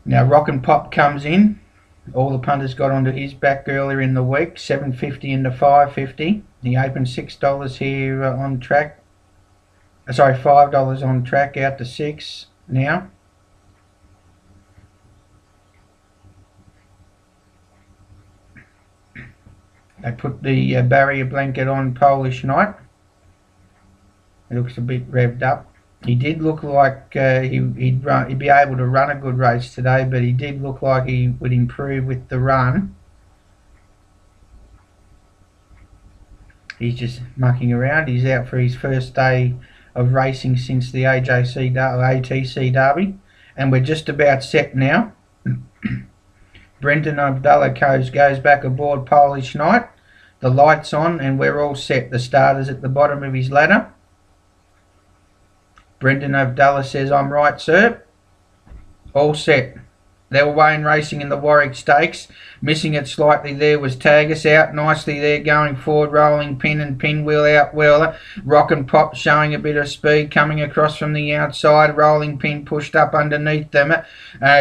Now Rock and Pop comes in. All the punters got onto his back earlier in the week, 750 into 550. He opened $6 here on track. Sorry, $5 on track, out to 6 now. They put the barrier blanket on Polish Knight. It looks a bit revved up. He did look like he'd be able to run a good race today, but he did look like he would improve with the run. He's just mucking around. He's out for his first day of racing since the ATC Derby, and we're just about set now. Brendan Abdullah goes back aboard Polish Knight. The light's on and we're all set. The starter's at the bottom of his ladder. Brendan Abdullah says, "I'm right, sir." All set. They were Wayne racing in the Warwick Stakes. Missing it slightly there was Tagus, out nicely there going forward. Rolling Pin and Pinwheel out well. Rock and Pop showing a bit of speed coming across from the outside. Rolling Pin pushed up underneath them.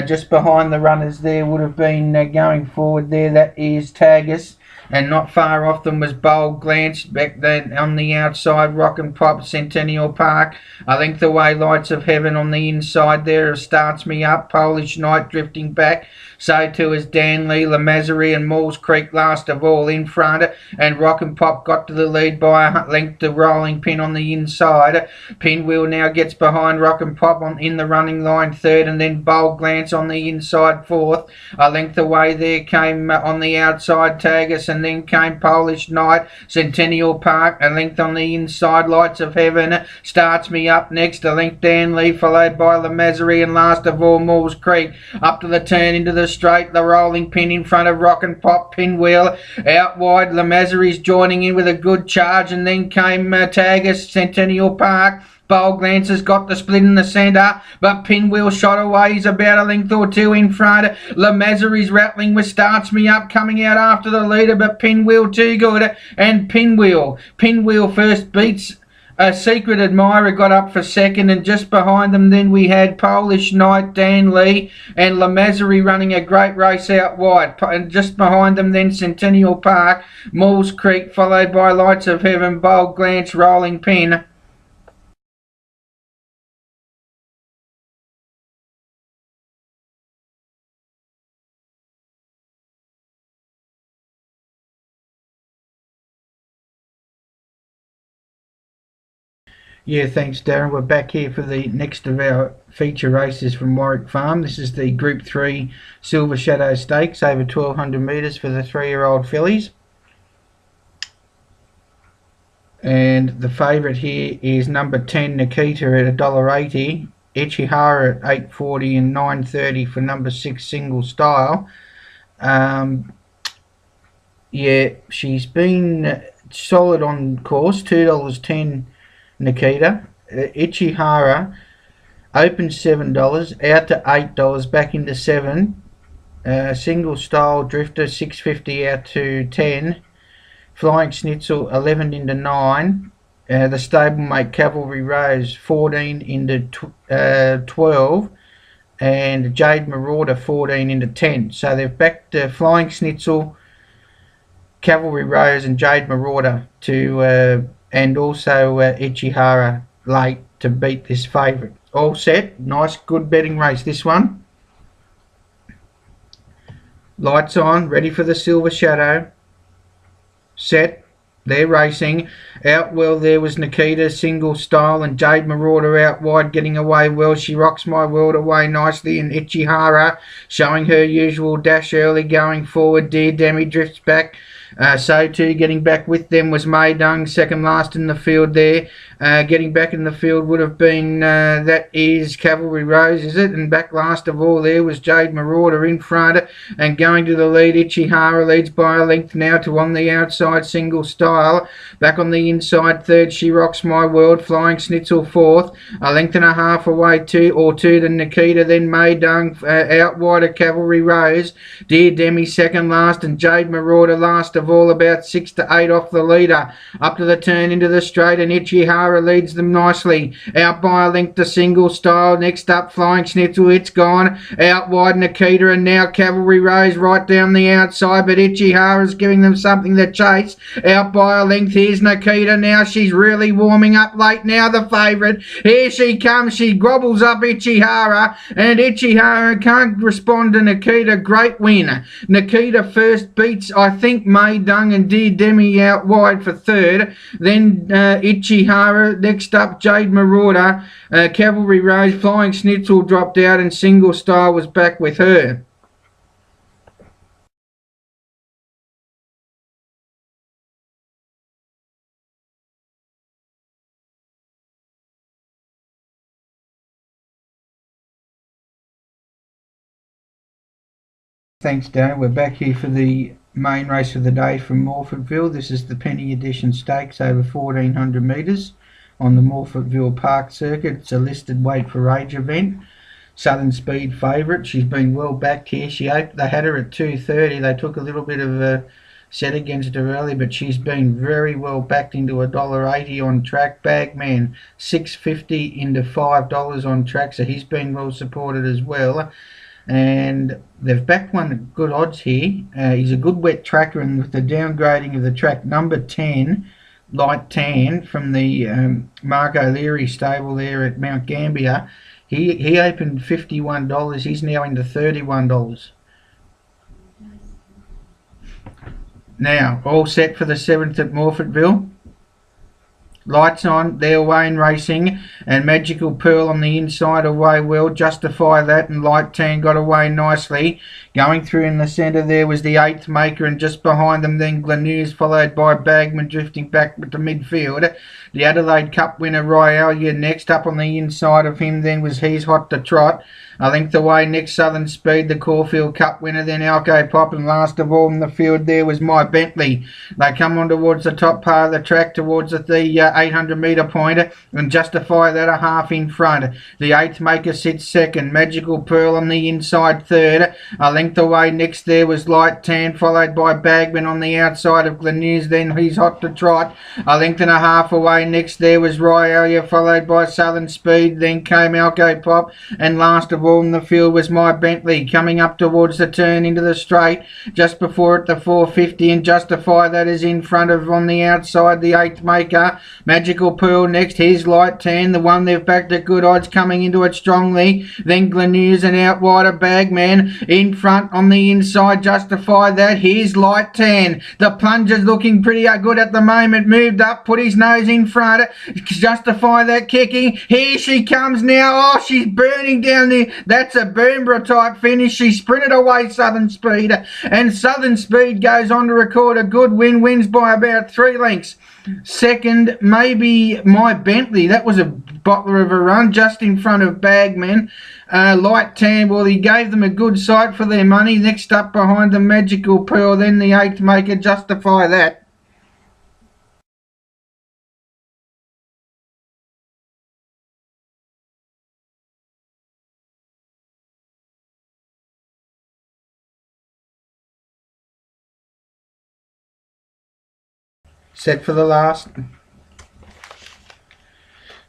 Just behind the runners there would have been going forward there. That is Tagus. and not far off them was Bold Glance. Back then on the outside, Rock and Pop, Centennial Park. A length away, Lights of Heaven on the inside there. Starts Me Up, Polish Night drifting back. So too is Danley, Lamazary and Moores Creek last of all in front. And Rock and Pop got to the lead by a length to Rolling Pin on the inside. Pinwheel now gets behind Rock and Pop in the running line third, and then Bold Glance on the inside fourth. A length away there came on the outside Tagus, and then came Polish Night, Centennial Park. A length on the inside, Lights of Heaven. Starts Me Up next. A length Danley, followed by Lamazary, and last of all Moores Creek. Up to the turn into the straight, the Rolling Pin in front of Rock and Pop. Pinwheel out wide, Lamazary's joining in with a good charge, and then came Tagus, Centennial Park. Bold Glance has got the split in the centre, but Pinwheel shot away. He's about a length or two in front. Lamazary's rattling with Starts Me Up coming out after the leader, but Pinwheel too good. And Pinwheel first beats Secret Admirer, got up for second, and just behind them then we had Polish Night, Dan Lee and Lamazary running a great race out wide, and just behind them then Centennial Park, Moores Creek, followed by Lights of Heaven, Bold Glance, Rolling Pin. Yeah, thanks Darren. We're back here for the next of our feature races from Warwick Farm. This is the Group 3 Silver Shadow Stakes over 1200 metres for the 3-year-old fillies. And the favourite here is number 10 Nikita at $1.80, Ichihara at $8.40 and $9.30 for number 6 Single Style. Yeah, she's been solid on course, $2.10 Nikita. Ichihara opened $7, out to $8, back into $7. Single Style Drifter $6.50 out to $10. Flying Schnitzel 11 into 9. The stablemate Cavalry Rose 14 into 12. And Jade Marauder 14 into 10. So they've backed Flying Schnitzel, Cavalry Rose and Jade Marauder to and also Ichihara late to beat this favourite. All set. Nice, good betting race, this one. Lights on, ready for the Silver Shadow. Set. They're racing. Out well there was Nikita, Single Style, and Jade Marauder out wide, getting away well. She Rocks My World away nicely, and Ichihara showing her usual dash early going forward. Dear Demi drifts back. So too getting back with them was Maydung, second last in the field there. Getting back in the field would have been, that is Cavalry Rose, is it? And back last of all there was Jade Marauder in front, and going to the lead, Ichihara leads by a length now to on the outside Single Style. Back on the inside third, She Rocks My World, Flying Schnitzel fourth, a length and a half away two to Nikita, then Maydung out wide of Cavalry Rose. Dear Demi second last, and Jade Marauder last of all, about 6 to 8 off the leader. Up to the turn into the straight, and Ichihara leads them nicely. Out by a length to Single Style. Next up, Flying Schnitzel, it's gone. Out wide Nikita, and now Cavalry Rose right down the outside, but Ichihara's giving them something to chase. Out by a length, here's Nikita. Now she's really warming up late now, the favourite. Here she comes, she gobbles up Ichihara, and Ichihara can't respond to Nikita. Great win. Nikita first beats, I think, Maydung and Dear Demi out wide for third. Then Ichihara. Next up, Jade Marauder. Cavalry Rose, Flying Schnitzel dropped out, and Single Style was back with her. Thanks, Darren. We're back here for the main race of the day from Morfordville. This is the Penny Edition Stakes over 1400 metres on the Morfordville Park Circuit. It's a listed weight for age event. Southern Speed favourite. She's been well backed here. They had her at 2.30. They took a little bit of a set against her early, but she's been very well backed into $1.80 on track. Bagman $6.50 into $5 on track, so he's been well supported as well. and they've backed one at good odds here. He's a good wet tracker, and with the downgrading of the track, number 10, Light Tan, from the Mark O'Leary stable there at Mount Gambier, he opened $51. He's now into $31. Now, all set for the 7th at Morfettville. Lights on, they're away in racing, and Magical Pearl on the inside away well, Justify That, and Light Tan got away nicely. Going through in the centre there was the 8th Maker, and just behind them then Glenews, followed by Bagman drifting back to midfield. The Adelaide Cup winner Ryalia next. Up on the inside of him then was He's Hot to Trot. A length away next Southern Speed, the Caulfield Cup winner, then Alco Pop, and last of all in the field there was My Bentley. They come on towards the top part of the track, towards the 800 metre point, and Justify That a half in front. The 8th Maker sits second, Magical Pearl on the inside third. A length away next there was Light Tan, followed by Bagman on the outside of Glenews, then He's Hot to Trot. A length and a half away next there was Ryalia, followed by Southern Speed, then came Alco Pop, and last of all in the field was My Bentley. Coming up towards the turn into the straight, just before it the 450, and Justify That is in front of, on the outside, the 8th Maker. Magical Pearl next, here's Light Tan, the one they've backed at good odds, coming into it strongly. Then Glenews, and out wide of Bagman. In front on the inside, Justify That. Here's Light Tan. The plunger's looking pretty good at the moment. Moved up, put his nose in front. Justify That kicking. Here she comes now. Oh, she's burning down there. That's a Boombra type finish. She sprinted away Southern Speed, and Southern Speed goes on to record a good win. Wins by about 3 lengths. Second, maybe My Bentley. That was a bottler of a run, just in front of Bagman. Light Tan, well, he gave them a good sight for their money. Next up behind the Magical Pearl, then the 8th Maker, Justify That. Set for the last.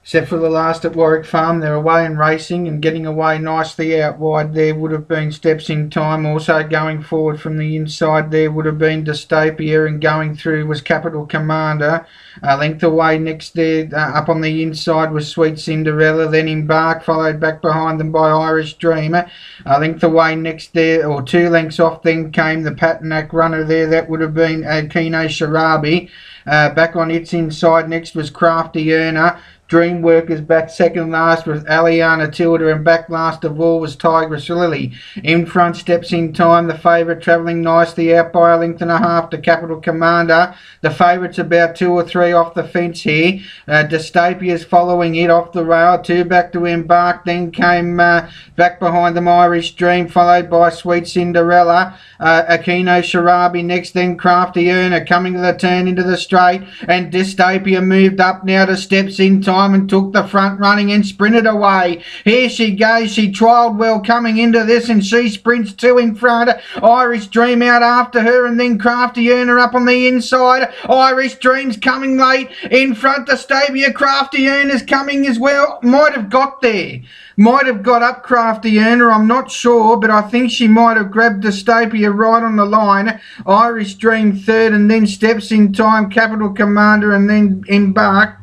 Except for the last at Warwick Farm, they're away and racing and getting away nicely out wide. There would have been Steps in Time. Also going forward from the inside there would have been Dystopia, and going through was Capital Commander. A length away next there, up on the inside was Sweet Cinderella, then Embark, followed back behind them by Irish Dreamer. A length away next there, or 2 lengths off, then came the Patinack runner there. That would have been Kino Sharabi. Back on its inside next was Crafty Earner. Dreamworkers back second last was Aliana Tilda, and back last of all was Tigress Lily. In front, Steps in Time, the favourite, travelling nicely out by a length and a half to Capital Commander. The favourite's about 2 or 3 off the fence here. Dystopia's following it off the rail, 2 back to Embark, then came back behind them Irish Dream, followed by Sweet Cinderella. Akino Sharabi next, then Crafty Earner coming to the turn into the straight, and Dystopia moved up now to Steps in Time and took the front running and sprinted away. Here she goes. She trialled well coming into this, and she sprints 2 in front. Irish Dream out after her, and then Crafty Earner up on the inside. Irish Dream's coming late in front. Dystopia, Crafty Earner's coming as well. Might have got there. Might have got up Crafty Earner, I'm not sure, but I think she might have grabbed Dystopia right on the line. Irish Dream third, and then Steps in Time, Capital Commander, and then Embark.